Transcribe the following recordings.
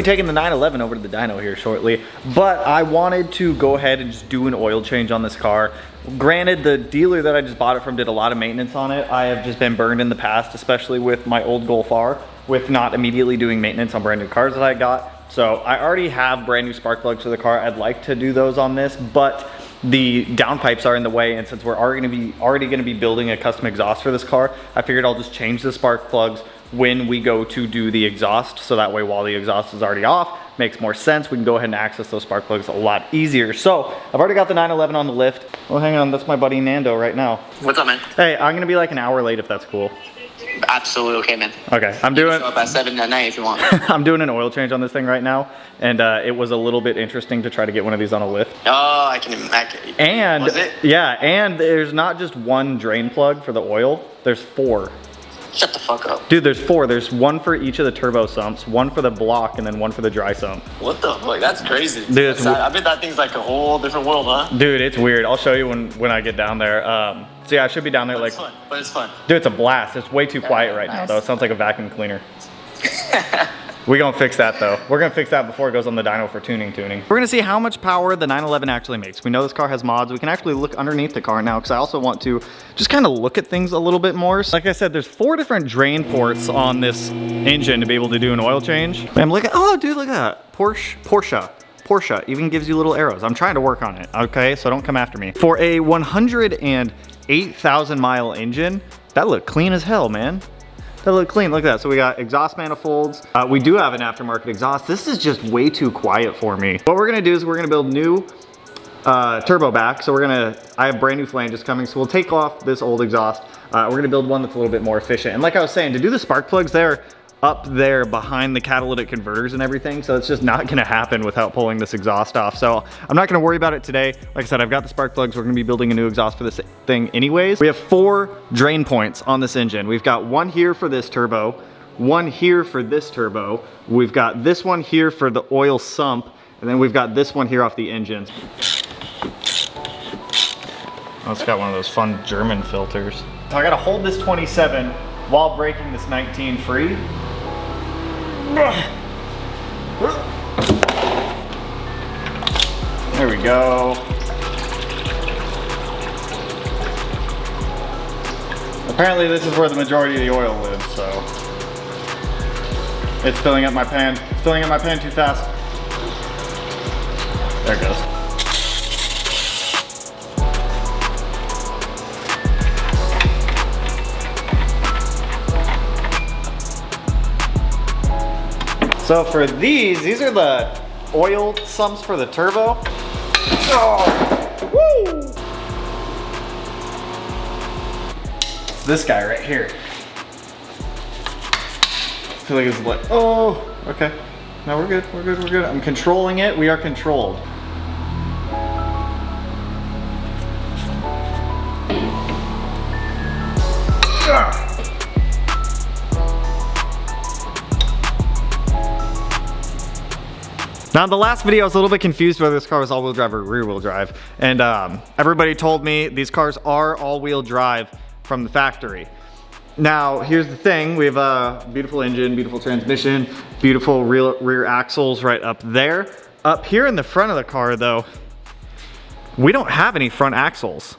Taking the 911 over to the dyno here shortly, but I wanted to go ahead and just do an oil change on this car. Granted, the dealer that I just bought it from did a lot of maintenance on it. I have just been burned in the past, especially with my old Golf R, with not immediately doing maintenance on brand new cars that I got. So I already have brand new spark plugs for the car. I'd like to do those on this, but the downpipes are in the way, and since we're already gonna be building a custom exhaust for this car, I figured I'll just change the spark plugs when we go to do the exhaust, so that way while the exhaust is already off, makes more sense. We can go ahead and access those spark plugs a lot easier. So I've already got the 911 on the lift. Oh, hang on, that's my buddy Nando right now. What's up, man? Hey, I'm gonna be like an hour late if that's cool. Absolutely okay, man. Okay, I'm doing. Show up at 7 at night if you want. I'm doing an oil change on this thing right now, and it was a little bit interesting to try to get one of these on a lift. Oh, I can imagine. And was it? Yeah, and there's not just one drain plug for the oil. There's 4. Shut the fuck up. Dude, there's 4. There's one for each of the turbo sumps, one for the block, and then one for the dry sump. What the fuck? That's crazy. Dude, I bet that thing's like a whole different world, huh? Dude, it's weird. I'll show you when I get down there. So yeah, I should be down there But like. it's fun. But it's fun. Dude, it's a blast. It's way too quiet right now, though. It sounds like a vacuum cleaner. We're gonna fix that though. We're gonna fix that before it goes on the dyno for tuning. We're gonna see how much power the 911 actually makes. We know this car has mods. We can actually look underneath the car now, because I also want to just kind of look at things a little bit more. So like I said, there's 4 different drain ports on this engine to be able to do an oil change. And look at, oh dude, look at that. Porsche even gives you little arrows. I'm trying to work on it, okay? So don't come after me. For a 108,000 mile engine, that looked clean as hell, man. That look clean, look at that. So we got exhaust manifolds. We do have an aftermarket exhaust. This is just way too quiet for me. What we're gonna do is we're gonna build new turbo back. So I have brand new flanges coming. So we'll take off this old exhaust. We're gonna build one that's a little bit more efficient. And like I was saying, to do the spark plugs, they're up there behind the catalytic converters and everything. So it's just not gonna happen without pulling this exhaust off. So I'm not gonna worry about it today. Like I said, I've got the spark plugs. We're gonna be building a new exhaust for this thing anyways. We have 4 drain points on this engine. We've got one here for this turbo, one here for this turbo. We've got this one here for the oil sump, and then we've got this one here off the engine. Oh, it's got one of those fun German filters. So I gotta hold this 27 while breaking this 19 free. There we go. Apparently this is where the majority of the oil lives, so. It's filling up my pan. It's filling up my pan too fast. There it goes. So for these are the oil sumps for the turbo. Oh, woo! It's this guy right here. I feel like it's like, oh, okay. No, we're good, we're good, we're good. I'm controlling it, we are controlled. Now in the last video I was a little bit confused whether this car was all-wheel drive or rear-wheel drive, and everybody told me these cars are all-wheel drive from the factory. Now here's the thing, we have a beautiful engine, beautiful transmission, beautiful rear axles right up there. Up here in the front of the car though, we don't have any front axles.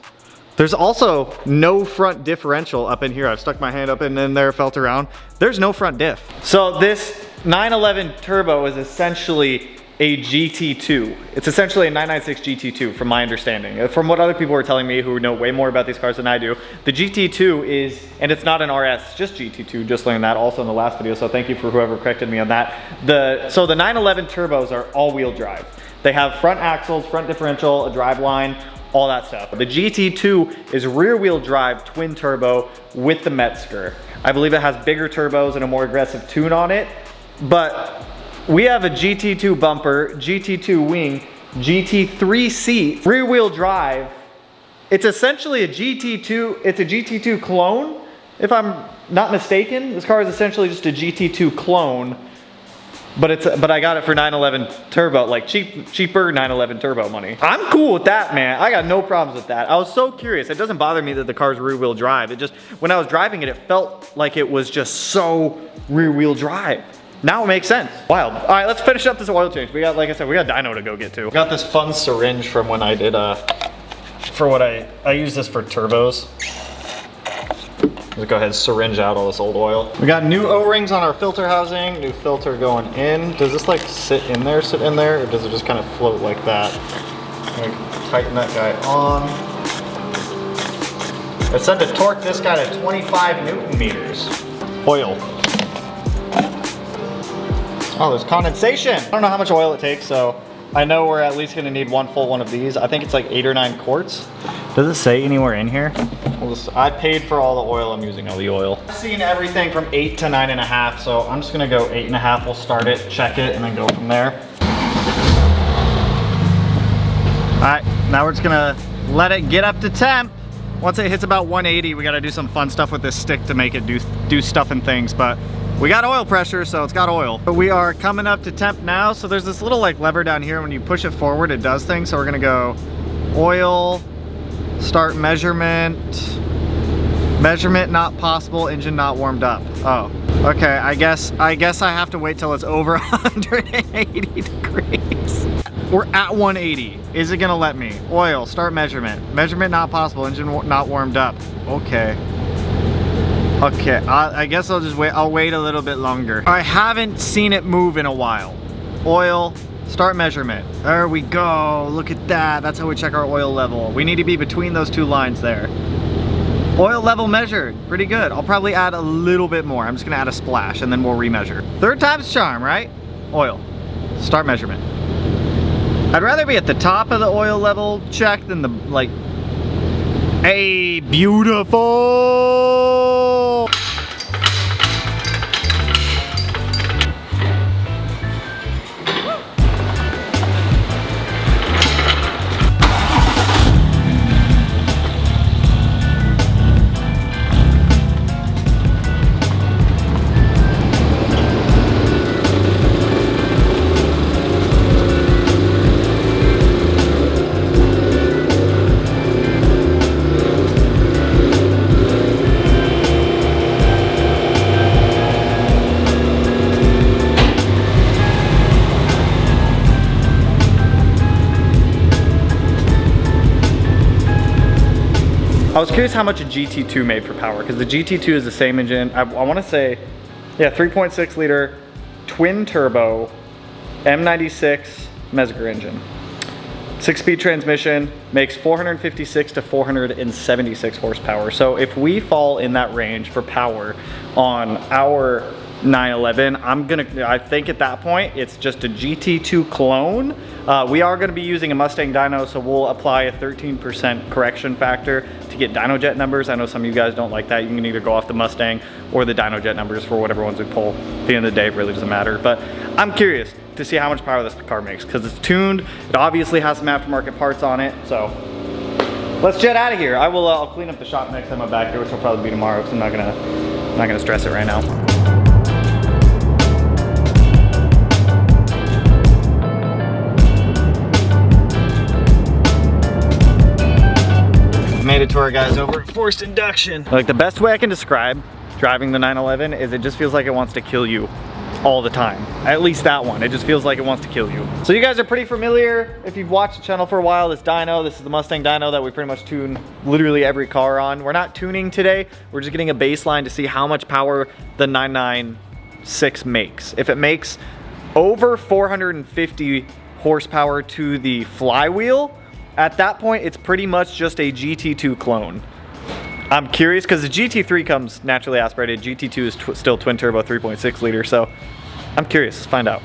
There's also no front differential up in here. I've stuck my hand up in there, felt around. There's no front diff. So this 911 turbo is essentially a GT2. It's essentially a 996 GT2 from my understanding. From what other people were telling me who know way more about these cars than I do, the GT2 is, and it's not an RS, it's just GT2, just learned that also in the last video, so thank you for whoever corrected me on that. So the 911 turbos are all-wheel drive. They have front axles, front differential, a driveline, all that stuff. The GT2 is rear wheel drive twin turbo with the Metzger. I believe it has bigger turbos and a more aggressive tune on it, but we have a GT2 Bumper, GT2 Wing, GT3 seat, rear wheel drive. It's essentially a GT2, it's a GT2 Clone, if I'm not mistaken. This car is essentially just a GT2 Clone, but I got it for 911 turbo, like cheaper 911 turbo money. I'm cool with that, man. I got no problems with that. I was so curious. It doesn't bother me that the car's rear wheel drive. It just, when I was driving it, it felt like it was just so rear wheel drive. Now it makes sense. Wild. All right, let's finish up this oil change. We got, like I said, we got dyno to go get to. Got this fun syringe from when I did, for what I use this for turbos. Let's go ahead and syringe out all this old oil. We got new O-rings on our filter housing, new filter going in. Does this like sit in there, or does it just kind of float like that? Tighten that guy on. I said to torque this guy to 25 Newton meters. Oil. Oh, there's condensation. I don't know how much oil it takes, so I know we're at least gonna need one full one of these. I think it's like 8 or 9 quarts. Does it say anywhere in here? I paid for all the oil, I'm using all the oil. I've seen everything from 8 to 9.5, so I'm just gonna go 8.5. We'll start it, check it, and then go from there. All right, now we're just gonna let it get up to temp. Once it hits about 180, we gotta do some fun stuff with this stick to make it do stuff and things, but we got oil pressure, so it's got oil. But we are coming up to temp now, so there's this little like lever down here. When you push it forward, it does things. So we're gonna go oil, start measurement, measurement not possible, engine not warmed up. Oh, okay, I guess I have to wait till it's over 180 degrees. We're at 180. Is it gonna let me? Oil, start measurement. Measurement not possible, engine not warmed up. Okay. Okay, I guess I'll just wait. I'll wait a little bit longer. I haven't seen it move in a while. Oil, start measurement. There we go. Look at that. That's how we check our oil level. We need to be between those two lines there. Oil level measured. Pretty good. I'll probably add a little bit more. I'm just gonna add a splash and then we'll remeasure. Third time's charm, right? Oil, start measurement. I'd rather be at the top of the oil level check than the, like, hey, beautiful. I was curious how much a GT2 made for power, because the GT2 is the same engine. I want to say, yeah, 3.6 liter twin turbo M96 Metzger engine. 6-speed transmission, makes 456 to 476 horsepower. So if we fall in that range for power on our 911, I think at that point it's just a GT2 Clone. We are going to be using a Mustang dyno, so we'll apply a 13% correction factor to get dyno jet numbers. I know some of you guys don't like that. You can either go off the Mustang or the dyno jet numbers for whatever ones we pull. At the end of the day, it really doesn't matter. But I'm curious to see how much power this car makes, because it's tuned. It obviously has some aftermarket parts on it. So let's jet out of here. I'll clean up the shop next time I'm back here, which will probably be tomorrow, because I'm not gonna stress it right now. Made it to our guys over at Forced Induction. Like, the best way I can describe driving the 911 is it just feels like it wants to kill you all the time. At least that one, it just feels like it wants to kill you. So you guys are pretty familiar, if you've watched the channel for a while, this dyno, this is the Mustang dyno that we pretty much tune literally every car on. We're not tuning today, we're just getting a baseline to see how much power the 996 makes. If it makes over 450 horsepower to the flywheel, at that point, it's pretty much just a GT2 clone. I'm curious because the GT3 comes naturally aspirated. GT2 is still twin turbo 3.6 liter, so I'm curious. Let's find out.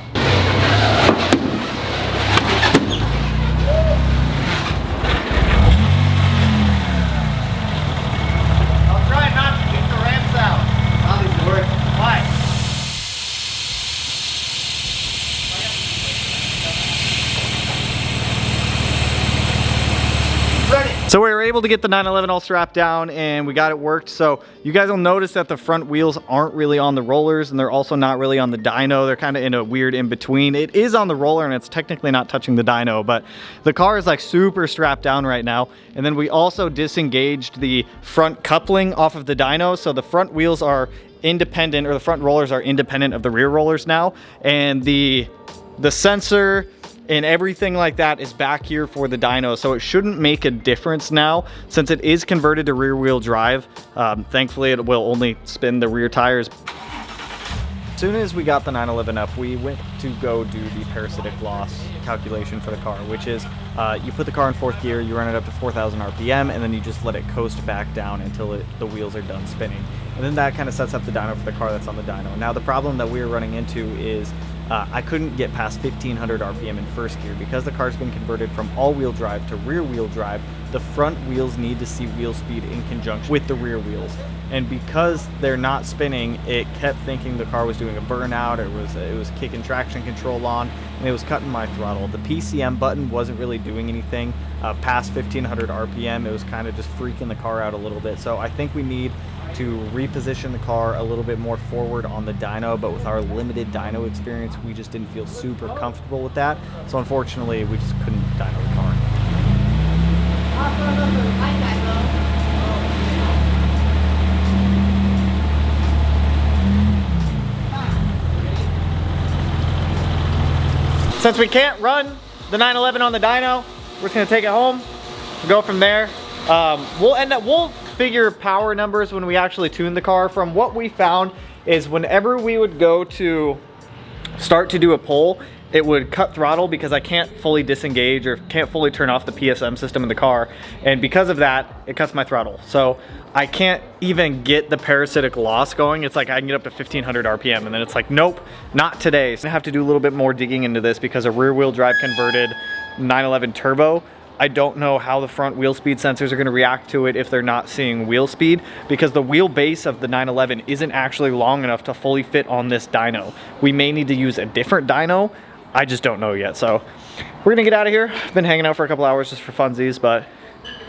So we were able to get the 911 all strapped down and we got it worked. So you guys will notice that the front wheels aren't really on the rollers and they're also not really on the dyno. They're kind of in a weird in between. It is on the roller and it's technically not touching the dyno, but the car is like super strapped down right now. And then we also disengaged the front coupling off of the dyno. So the front wheels are independent, or the front rollers are independent of the rear rollers now. And the sensor and everything like that is back here for the dyno, so it shouldn't make a difference now since it is converted to rear wheel drive. Thankfully it will only spin the rear tires. As soon as we got the 911 up, we went to go do the parasitic loss calculation for the car, which is you put the car in 4th gear, you run it up to 4,000 RPM, and then you just let it coast back down until the wheels are done spinning. And then that kind of sets up the dyno for the car that's on the dyno. Now the problem that we were running into is I couldn't get past 1,500 RPM in 1st gear. Because the car's been converted from all-wheel drive to rear-wheel drive, the front wheels need to see wheel speed in conjunction with the rear wheels. And because they're not spinning, it kept thinking the car was doing a burnout, it was kicking traction control on, and it was cutting my throttle. The PCM button wasn't really doing anything past 1,500 RPM. It was kind of just freaking the car out a little bit. So I think we need to reposition the car a little bit more forward on the dyno, but with our limited dyno experience, we just didn't feel super comfortable with that. So unfortunately, we just couldn't dyno the car. Since we can't run the 911 on the dyno, we're just gonna take it home and go from there. We'll figure power numbers when we actually tune the car. From what we found is whenever we would go to start to do a pull, it would cut throttle because I can't fully disengage or can't fully turn off the PSM system in the car. And because of that, it cuts my throttle. So I can't even get the parasitic loss going. It's like I can get up to 1,500 RPM and then it's like, nope, not today. So I have to do a little bit more digging into this because a rear wheel drive converted 911 turbo, I don't know how the front wheel speed sensors are going to react to it if they're not seeing wheel speed, because the wheelbase of the 911 isn't actually long enough to fully fit on this dyno. We may need to use a different dyno. I just don't know yet. So we're gonna get out of here. I've been hanging out for a couple hours just for funsies, but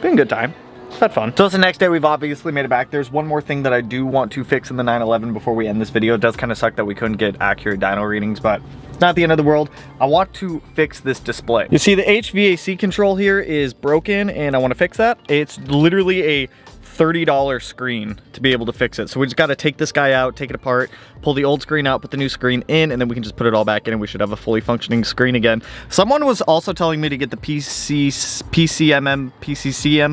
been a good time. Had fun. So it's the next day. We've obviously made it back. There's one more thing that I do want to fix in the 911 before we end this video. It does kind of suck that we couldn't get accurate dyno readings, but it's not the end of the world. I want to fix this display. You see the HVAC control here is broken and I want to fix that. It's literally a $30 screen to be able to fix it. So we just got to take this guy out, take it apart, pull the old screen out, put the new screen in, and then we can just put it all back in and we should have a fully functioning screen again. Someone was also telling me to get the PCCM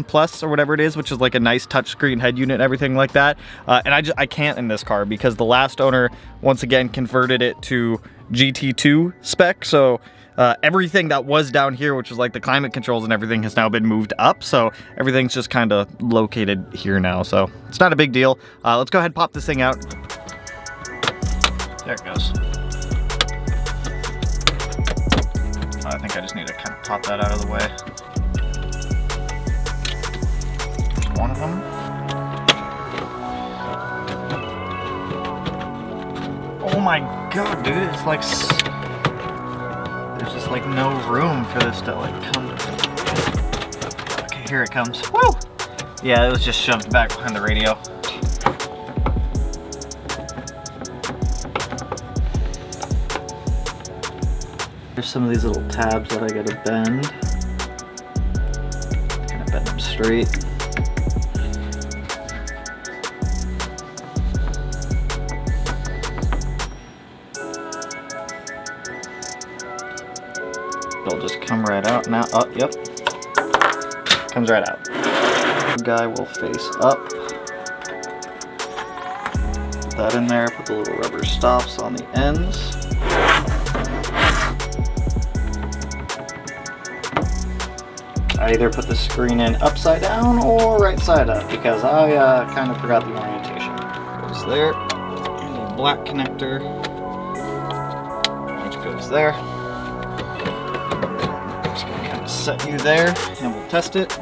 Plus or whatever it is, which is like a nice touchscreen head unit and everything like that. And I can't in this car because the last owner once again converted it to GT2 spec. So everything that was down here, which was like the climate controls and everything, has now been moved up. So everything's just kind of located here now. So it's not a big deal. Let's go ahead and pop this thing out. There it goes. I think I just need to kind of pop that out of the way. There's one of them. Oh my god, dude, it's like... There's just like no room for this to like come. Okay, here it comes. Woo! Yeah, it was just shoved back behind the radio. There's some of these little tabs that I gotta bend. Kind of bend them straight. It'll just come right out now. Oh, yep. Comes right out. The guy will face up. Put that in there, put the little rubber stops on the ends. I either put the screen in upside down or right side up because I kind of forgot the orientation. Goes there, and a black connector, which goes there. Set you there and we'll test it.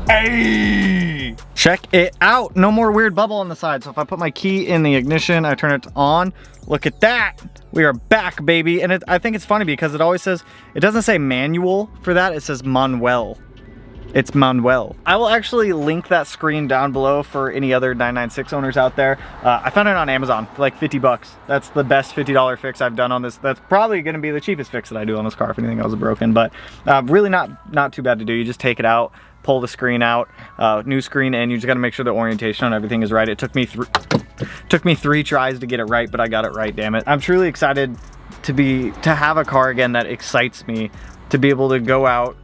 Hey! Check it out. No more weird bubble on the side. So if I put my key in the ignition, I turn it on. Look at that. We are back, baby. And I think it's funny because it always says, it doesn't say manual for that. It says Manuel. It's Manuel. I will actually link that screen down below for any other 996 owners out there. I found it on Amazon for like 50 bucks. That's the best $50 fix I've done on this. That's probably gonna be the cheapest fix that I do on this car if anything else is broken, but really not too bad to do. You just take it out, pull the screen out, new screen in. You just gotta make sure the orientation on everything is right. It took me 3 tries to get it right, but I got it right, damn it. I'm truly excited to have a car again that excites me, to be able to go out,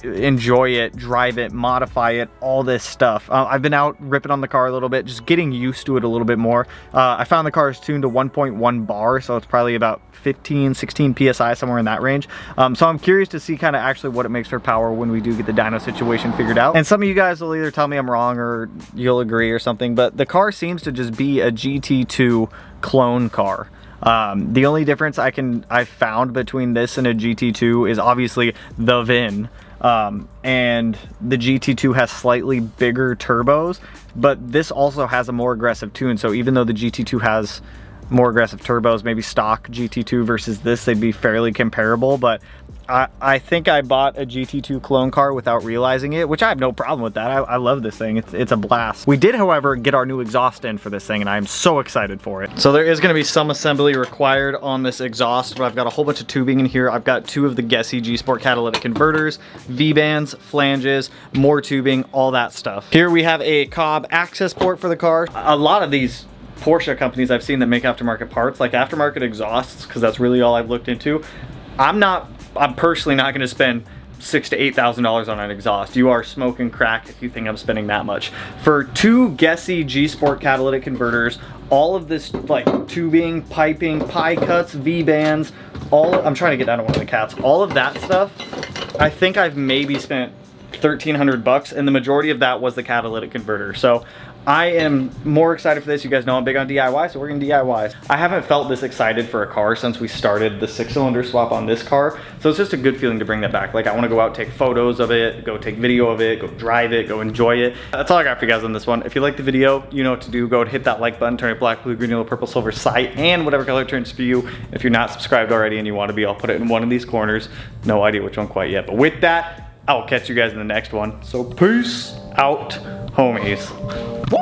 enjoy it, drive it, modify it, all this stuff. I've been out ripping on the car a little bit, just getting used to it a little bit more. I found the car is tuned to 1.1 bar, so it's probably about 15, 16 PSI, somewhere in that range. So I'm curious to see kind of actually what it makes for power when we do get the dyno situation figured out. And some of you guys will either tell me I'm wrong or you'll agree or something, but the car seems to just be a GT2 clone car. The only difference I've found between this and a GT2 is obviously the VIN. And the GT2 has slightly bigger turbos, but this also has a more aggressive tune. So even though the GT2 has more aggressive turbos, maybe stock GT2 versus this, they'd be fairly comparable. But I think I bought a GT2 clone car without realizing it, which I have no problem with that. I love this thing. It's a blast. We did, however, get our new exhaust in for this thing, and I'm so excited for it. So there is going to be some assembly required on this exhaust, but I've got a whole bunch of tubing in here. I've got 2 of the Gessie G-Sport catalytic converters, V-bands, flanges, more tubing, all that stuff. Here we have a Cobb access port for the car. A lot of these Porsche companies I've seen that make aftermarket parts, like aftermarket exhausts, because that's really all I've looked into. I'm personally not going to spend $6,000 to $8,000 on an exhaust. You are smoking crack if you think I'm spending that much. For 2 Gessie G-Sport catalytic converters, all of this like tubing, piping, pie cuts, V-bands, I'm trying to get down to one of the cats. All of that stuff, I think I've maybe spent 1,300 bucks, and the majority of that was the catalytic converter. So I am more excited for this. You guys know I'm big on DIY, so we're gonna DIY. I haven't felt this excited for a car since we started the 6-cylinder swap on this car. So it's just a good feeling to bring that back. Like, I wanna go out, take photos of it, go take video of it, go drive it, go enjoy it. That's all I got for you guys on this one. If you like the video, you know what to do. Go and hit that like button, turn it black, blue, green, yellow, purple, silver, sight, and whatever color turns for you. If you're not subscribed already and you wanna be, I'll put it in one of these corners. No idea which one quite yet. But with that, I'll catch you guys in the next one. So peace out, homies.